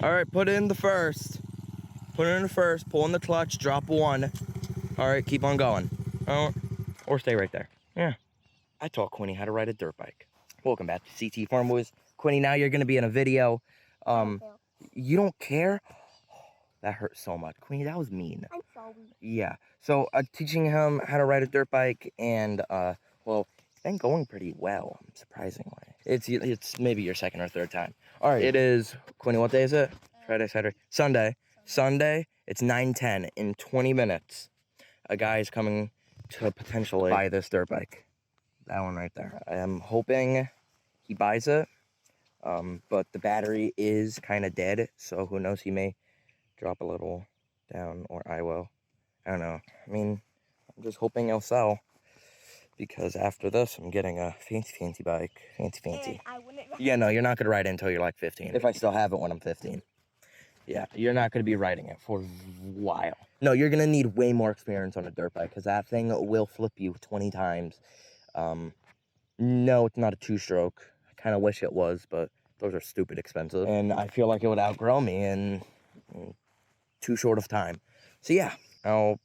All right, put in the first. Put it in the first, pull in the clutch, drop one. All right, keep on going. Oh, or stay right there. Yeah. I taught Quinny how to ride a dirt bike. Welcome back to CT Farm Boys. Quinny, now you're gonna be in a video. You don't care? That hurt so much. Quinny, that was mean. I'm sorry. Yeah. So teaching him how to ride a dirt bike, and well, it's been going pretty well, surprisingly. It's maybe your second or third time. All right. It is, Quinny, what day is it? Friday, Saturday, Sunday. Sunday, it's 9:10. In 20 minutes, a guy is coming to potentially buy this dirt bike. That one right there. I am hoping he buys it, but the battery is kind of dead, so who knows, he may drop a little down, or I will. I don't know. I mean, I'm just hoping he'll sell, because after this, I'm getting a fancy bike. Fancy. Yeah, no, you're not going to ride it until you're like 15. If I still have it when I'm 15. Yeah, you're not going to be riding it for a while. No, you're going to need way more experience on a dirt bike, because that thing will flip you 20 times. No, it's not a two-stroke. I kind of wish it was, but those are stupid expensive. And I feel like it would outgrow me in too short of time. So yeah, I'll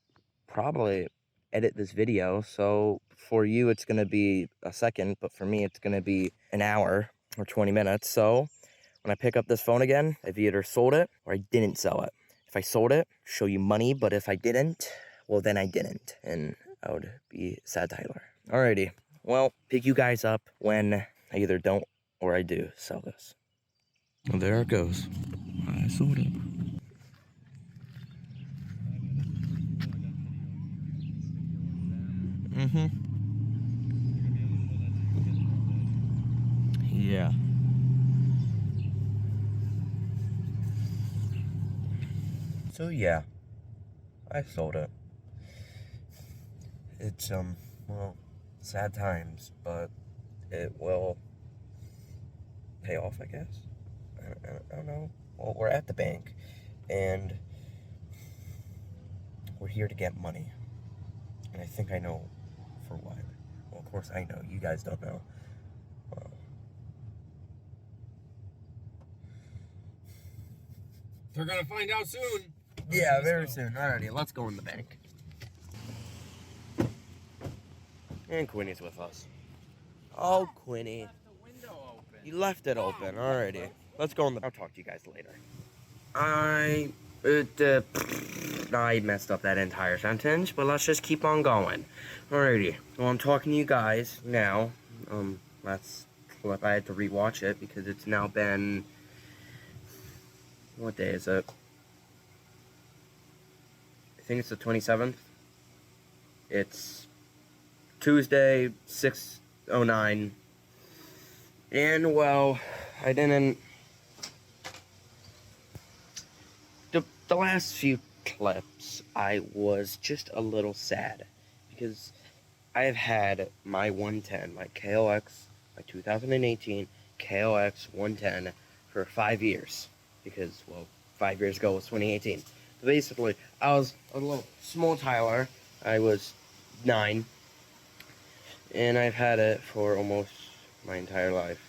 probably edit this video. So for you, it's going to be a second, but for me, it's going to be an hour or 20 minutes. So when I pick up this phone again, I've either sold it or I didn't sell it. If I sold it, show you money, but if I didn't, well, then I didn't, and I would be sad Tyler. Alrighty, well, pick you guys up when I either don't or I do sell this. Well, there it goes. I sold it. Yeah. So yeah, I sold it. It's well, sad times, but it will pay off, I guess. I don't know. Well, we're at the bank, and we're here to get money. And I think I know for what. Well, of course I know. You guys don't know. They're gonna find out soon. Yeah, very soon. Alrighty, let's go in the bank. And Quinny's with us. Oh, Quinny. You left it open. Alrighty. Let's go in the... I'll talk to you guys later. I messed up that entire sentence, but let's just keep on going. Alrighty. Well, I'm talking to you guys now. That's clip. I had to rewatch it because it's now been... What day is it? I think it's the 27th. It's Tuesday, 6:09. And, well, I didn't... The last few clips, I was just a little sad. Because I have had my 110, my KLX, my 2018 KLX 110 for 5 years. Because, well, 5 years ago was 2018. So basically, I was a little small Tyler. I was 9. And I've had it for almost my entire life.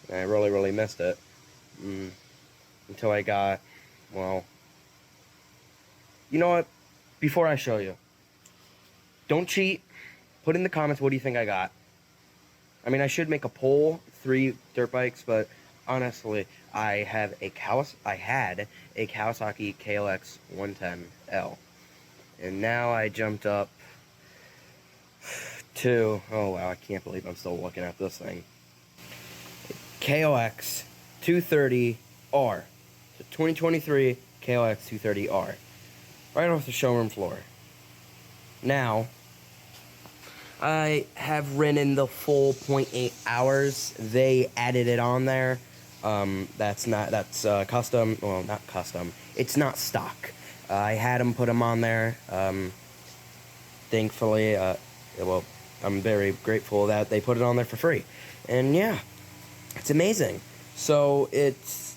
And I really missed it. Until I got, well... You know what? Before I show you, don't cheat. Put in the comments, what do you think I got? I mean, I should make a poll, 3 dirt bikes, but honestly, I had a Kawasaki KLX 110L. And now I jumped up to, oh wow, I can't believe I'm still looking at this thing. KLX 230R. The 2023 KLX 230R. Right off the showroom floor. Now, I have ridden the full 0.8 hours. They added it on there. That's custom. Well, not custom. It's not stock. I had them put them on there. Thankfully, well, I'm very grateful that they put it on there for free. And yeah, it's amazing. So it's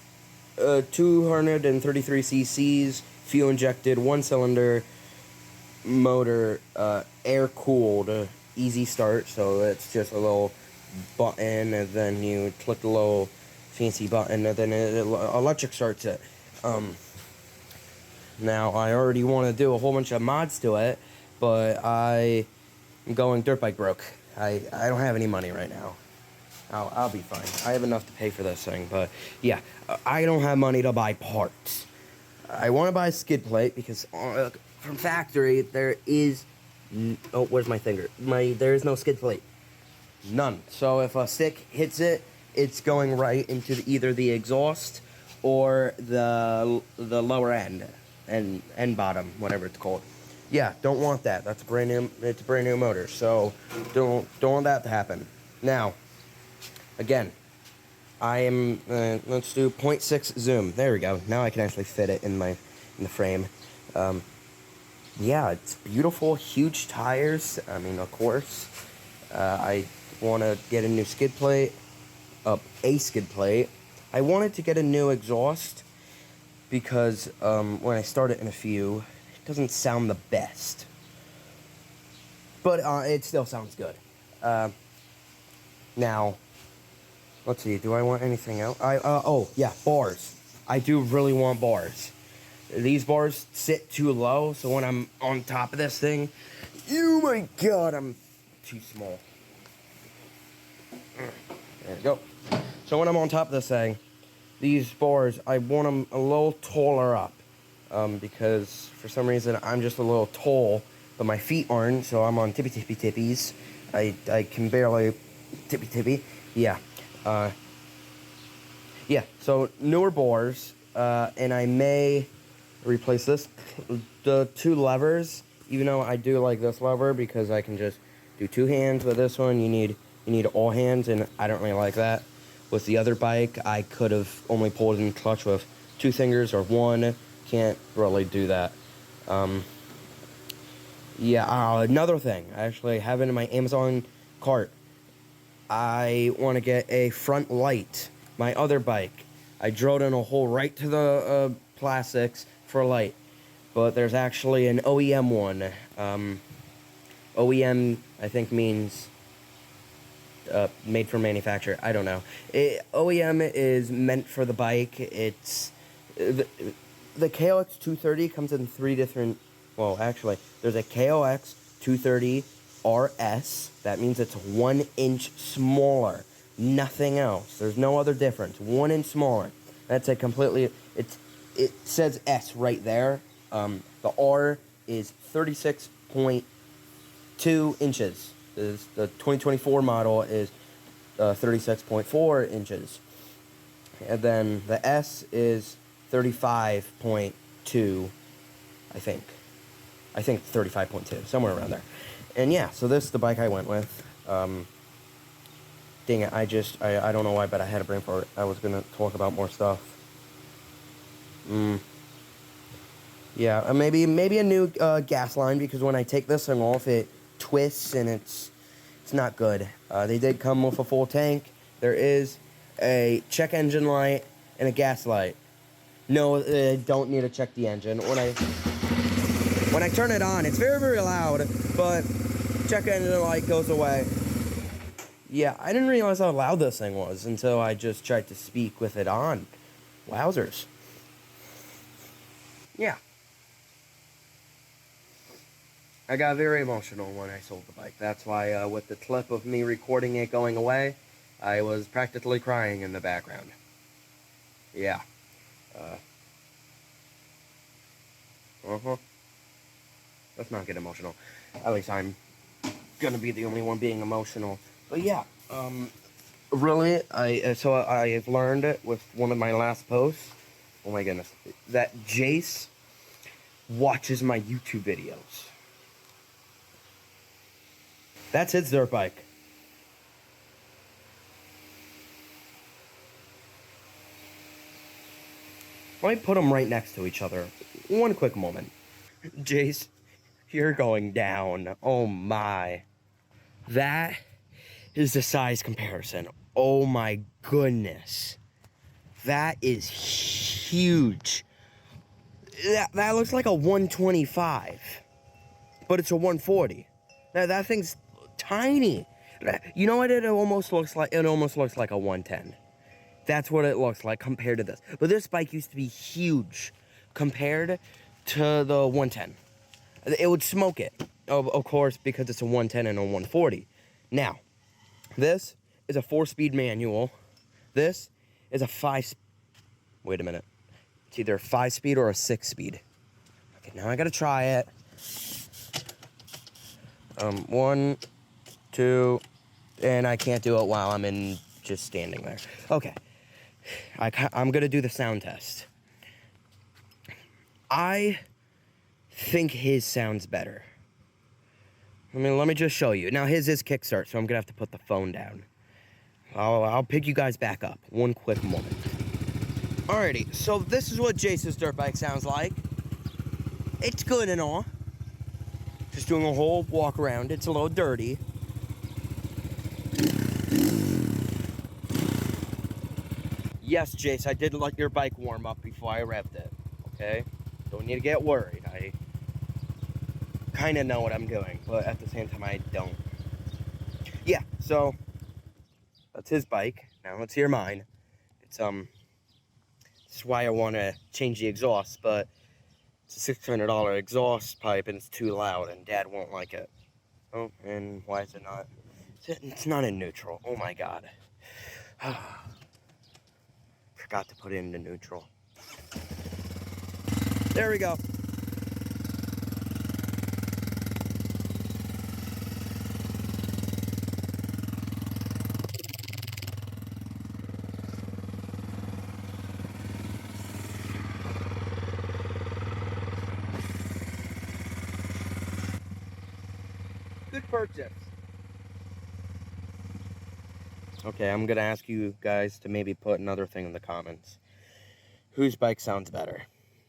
233 cc's. Fuel injected, 1-cylinder motor, air cooled, easy start. So it's just a little button, and then you click the little fancy button, and then it electric starts it. Now, I already want to do a whole bunch of mods to it, but I'm going dirt bike broke. I don't have any money right now. I'll be fine. I have enough to pay for this thing, but yeah, I don't have money to buy parts. I want to buy a skid plate because from factory there is oh, where's my finger? There is no skid plate. None. So if a stick hits it, it's going right into either the exhaust or the lower end and bottom, whatever it's called. Yeah, don't want that. That's a brand new. It's a brand new motor, so don't want that to happen. Now, again, I am. Let's do 0.6 zoom. There we go. Now I can actually fit it in the frame. Yeah, it's beautiful. Huge tires. I mean, of course. I want to get a new skid plate. A skid plate. I wanted to get a new exhaust because when I start it in a few, it doesn't sound the best. But it still sounds good. Now, let's see. Do I want anything else? Oh yeah, bars. I do really want bars. These bars sit too low, so when I'm on top of this thing, oh my god, I'm too small. There we go. So when I'm on top of this thing, these bars, I want them a little taller up. Because for some reason I'm just a little tall, but my feet aren't, so I'm on tippies. I can barely tippy. Yeah. Yeah, so newer bars, and I may replace the two levers, even though I do like this lever because I can just do two hands. With this one, you need all hands, and I don't really like that. With the other bike, I could have only pulled in clutch with two fingers or one. Can't really do that. Yeah, another thing, I actually have it in my Amazon cart. I want to get a front light. My other bike, I drilled in a hole right to the plastics for a light, but there's actually an OEM one. OEM, I think, means made for manufacture. I don't know. OEM is meant for the bike. It's the KOX 230 comes in three different. Well, actually, there's a KOX 230 RS. That means it's 1 inch smaller. Nothing else. There's no other difference. 1 inch smaller. That's a completely. It says S right there. The R is 36.2 inches. The 2024 model is 36.4 inches. And then the S is 35.2, I think. I think 35.2, somewhere around there. And yeah, so this is the bike I went with. Dang it, I don't know why, but I had a brain fart. I was going to talk about more stuff. Yeah, maybe a new gas line, because when I take this thing off, it twists and it's not good. They did come with a full tank. There is a check engine light and a gas light. No, I don't need to check the engine. When I turn it on, it's very, very loud, but check engine light goes away. Yeah, I didn't realize how loud this thing was until I just tried to speak with it on. Wowzers. Yeah. I got very emotional when I sold the bike. That's why with the clip of me recording it going away, I was practically crying in the background. Yeah. Let's not get emotional. At least I'm gonna be the only one being emotional. But yeah, really, I've learned it with one of my last posts. Oh my goodness, that Jace watches my YouTube videos. That's his dirt bike. Let me put them right next to each other. One quick moment. Jace, you're going down. Oh my. That is the size comparison. Oh my goodness. That is huge. That looks like a 125. But it's a 140. That thing's tiny. You know what it almost looks like? It almost looks like a 110. That's what it looks like compared to this. But this bike used to be huge compared to the 110. It would smoke it, of course, because it's a 110 and a 140. Now, this is a 4-speed manual. This is a 5. Wait a minute. It's either a 5-speed or a 6-speed. Okay, now I gotta try it. 1, 2, and I can't do it while I'm just standing there. Okay, I'm gonna do the sound test. I think his sounds better. Let me just show you. Now his is kickstart, so I'm gonna have to put the phone down. I'll pick you guys back up. One quick moment. Alrighty, so this is what Jace's dirt bike sounds like. It's good and all. Just doing a whole walk around. It's a little dirty. Yes, Jace, I did let your bike warm up before I revved it. Okay? Don't need to get worried. I kind of know what I'm doing, but at the same time, I don't. Yeah, so that's his bike. Now let's hear mine. That's why I want to change the exhaust, but it's a $600 exhaust pipe and it's too loud and Dad won't like it. Oh, and why is it not? It's not in neutral. Oh my God. Forgot to put it into neutral. There we go. Good purchase. Okay, I'm gonna ask you guys to maybe put another thing in the comments. Whose bike sounds better?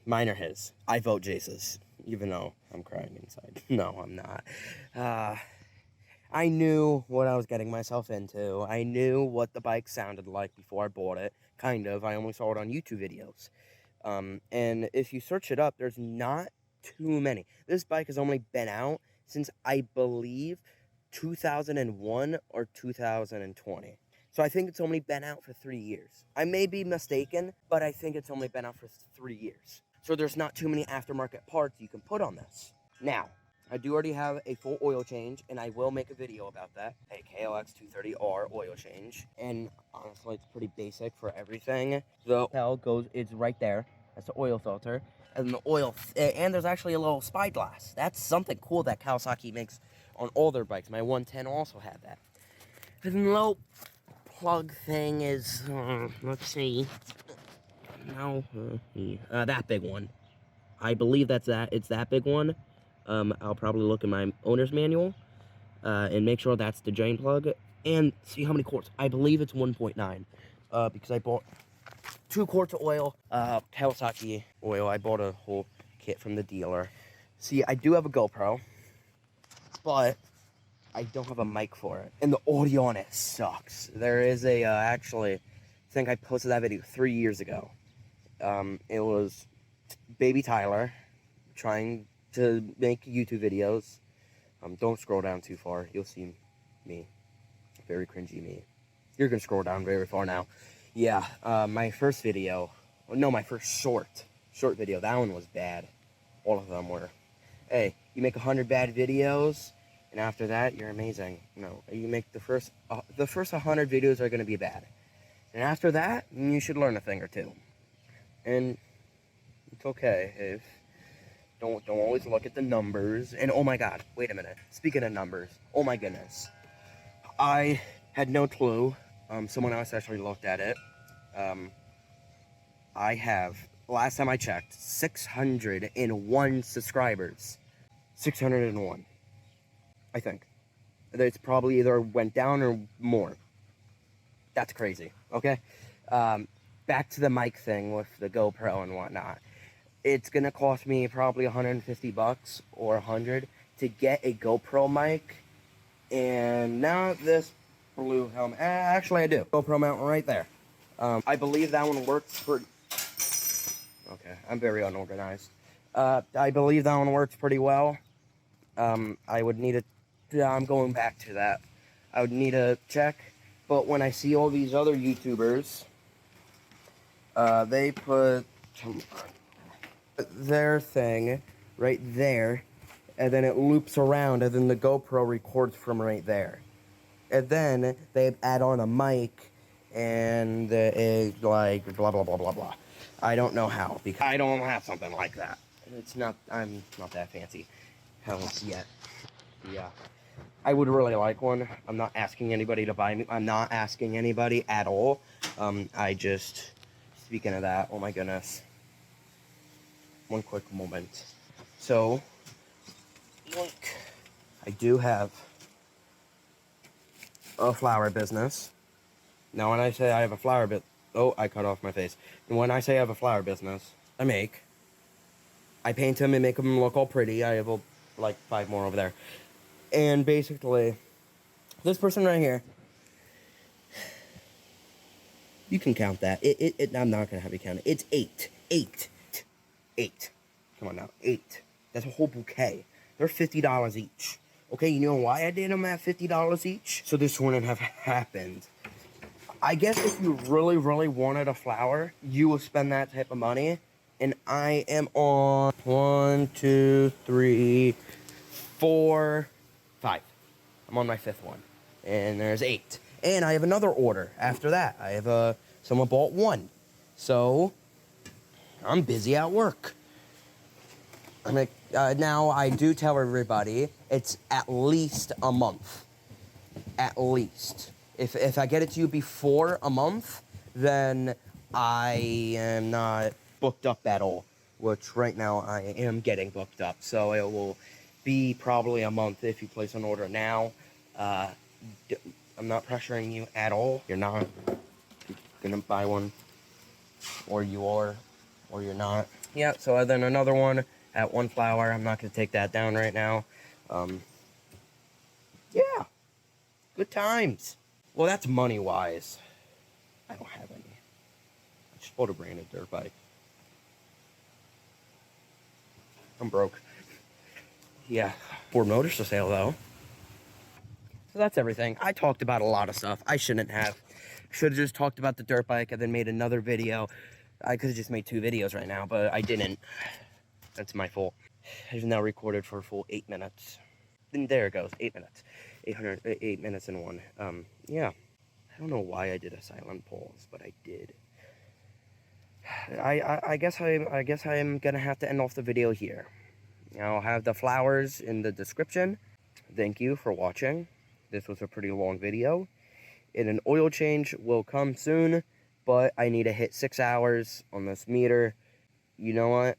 Mine or his? I vote Jace's, even though I'm crying inside. No, I'm not. I knew what I was getting myself into. I knew what the bike sounded like before I bought it. Kind of. I only saw it on YouTube videos. And if you search it up, there's not too many. This bike has only been out since, I believe, 2001 or 2020. So I think it's only been out for 3 years. I may be mistaken, but I think it's only been out for 3 years. So there's not too many aftermarket parts you can put on this. Now, I do already have a full oil change, and I will make a video about that. A KLX 230R oil change. And honestly, it's pretty basic for everything. The hell it's right there. That's the oil filter. And the oil, and there's actually a little spyglass. That's something cool that Kawasaki makes on all their bikes. My 110 also had that. The little plug thing is, let's see. No, that big one. I believe it's that big one. I'll probably look in my owner's manual and make sure that's the drain plug and see how many quarts. I believe it's 1.9 because I bought 2 quarts of oil, Kawasaki oil. I bought a whole kit from the dealer. See, I do have a GoPro, but I don't have a mic for it, and the audio on it sucks. There is actually, I think I posted that video 3 years ago. It was baby Tyler trying to make YouTube videos. Don't scroll down too far. You'll see me. Very cringy me. You're gonna scroll down very far now. Yeah, my first video, my first short video, that one was bad. All of them were. Hey, you make 100 bad videos, and after that, you're amazing. No, you make the first 100 videos are gonna be bad. And after that, you should learn a thing or two. And it's okay if don't always look at the numbers. And oh my God, wait a minute. Speaking of numbers, oh my goodness, I had no clue. Someone else actually looked at it. I have, last time I checked, 601 subscribers. 601, I think. It's probably either went down or more. That's crazy. Okay. Back to the mic thing with the GoPro and whatnot. It's gonna cost me probably 150 bucks or 100 to get a GoPro mic. And now this blue helmet. Actually, I do. GoPro mount right there. I believe that one works pretty. Okay, I'm very unorganized. I believe that one works pretty well. I would need to. Yeah, I'm going back to that. I would need to check. But when I see all these other YouTubers They put their thing right there, and then it loops around, and then the GoPro records from right there. And then they add on a mic, and it's like blah blah blah blah blah. I don't know how, because I don't have something like that. I'm not that fancy. Hell yet. Yeah. I would really like one. I'm not asking anybody to buy me. I'm not asking anybody at all. Speaking of that, oh my goodness. One quick moment. So, look, I do have a flower business. Now, when I say I have a flower oh, I cut off my face. And when I say I have a flower business, I paint them and make them look all pretty. I have like 5 more over there. And basically, this person right here, you can count that. I'm not going to have you count it. It's 8. 8. 8. Come on now. 8. That's a whole bouquet. They're $50 each. Okay, you know why I did them at $50 each? So this wouldn't have happened. I guess if you really, really wanted a flower, you will spend that type of money. And I am on 1, 2, 3, 4, 5. I'm on my 5th one. And there's 8. And I have another order after that. I have someone bought 1. So I'm busy at work. Now I do tell everybody it's at least a month. At least. If I get it to you before a month, then I am not booked up at all. Which right now I am getting booked up. So it will be probably a month if you place an order now. I'm not pressuring you at all. You're not gonna buy one, or you are, or you're not. Yeah, so then another one at 1 flower. I'm not gonna take that down right now. Yeah, good times. Well, that's money-wise. I don't have any. I just bought a brand new dirt bike. I'm broke. Yeah, Ford Motors for sale, though. So that's everything. I talked about a lot of stuff. I shouldn't have. Should have just talked about the dirt bike and then made another video. I could have just made 2 videos right now, but I didn't. That's my fault. I've now recorded for a full 8 minutes. Then there it goes, 8 minutes. 8 minutes and 1. Yeah. I don't know why I did a silent pause, but I did. I guess I'm gonna have to end off the video here. I'll have the flowers in the description. Thank you for watching. This was a pretty long video. And an oil change will come soon, but I need to hit 6 hours on this meter. You know what?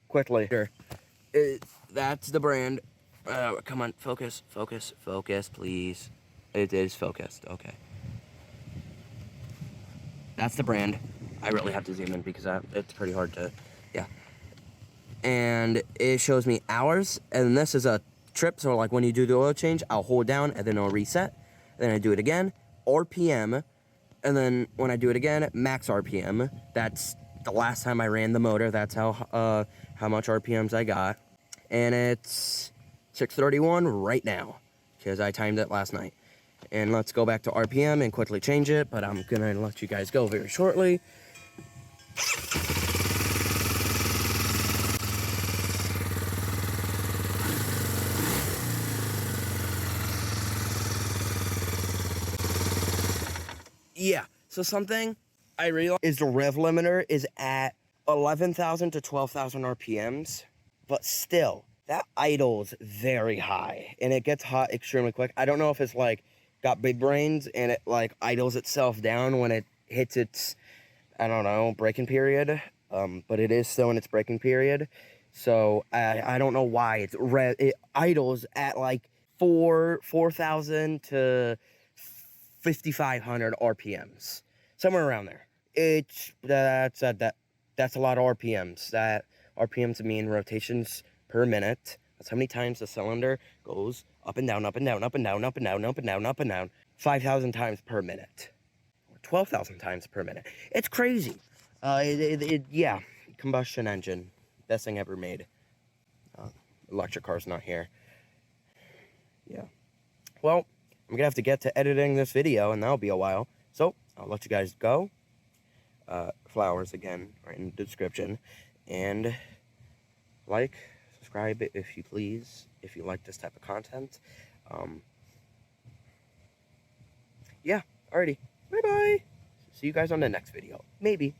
Quickly. That's the brand. Come on, focus, please. It is focused, okay. That's the brand. I really have to zoom in because it's pretty hard to, yeah. And it shows me hours, and this is a trip, so like when you do the oil change, I'll hold down, and then I'll reset, then I do it again, RPM, and then when I do it again, max RPM. That's the last time I ran the motor. That's how much RPMs I got. And it's 6:31 right now, because I timed it last night. And let's go back to RPM and quickly change it, but I'm gonna let you guys go very shortly. Yeah, so something I realized is the rev limiter is at 11,000 to 12,000 RPMs, but still, that idles very high, and it gets hot extremely quick. I don't know if it's like got big brains and it like idles itself down when it hits its, I don't know, braking period, but it is still in its braking period. So I don't know why it idles at like 4,000 to 5,500 RPMs, somewhere around there. That's a lot of RPMs. That RPMs mean rotations per minute. That's how many times the cylinder goes up and down, up and down, up and down, up and down, up and down, up and down, 5,000 times per minute, or 12,000 times per minute. It's crazy. Yeah, combustion engine, best thing ever made. Electric car's not here. Yeah. Well, I'm gonna have to get to editing this video, and that'll be a while. So I'll let you guys go. flowers again right in the description. And like, subscribe if you please, if you like this type of content. Yeah, alrighty. Bye-bye. See you guys on the next video. Maybe.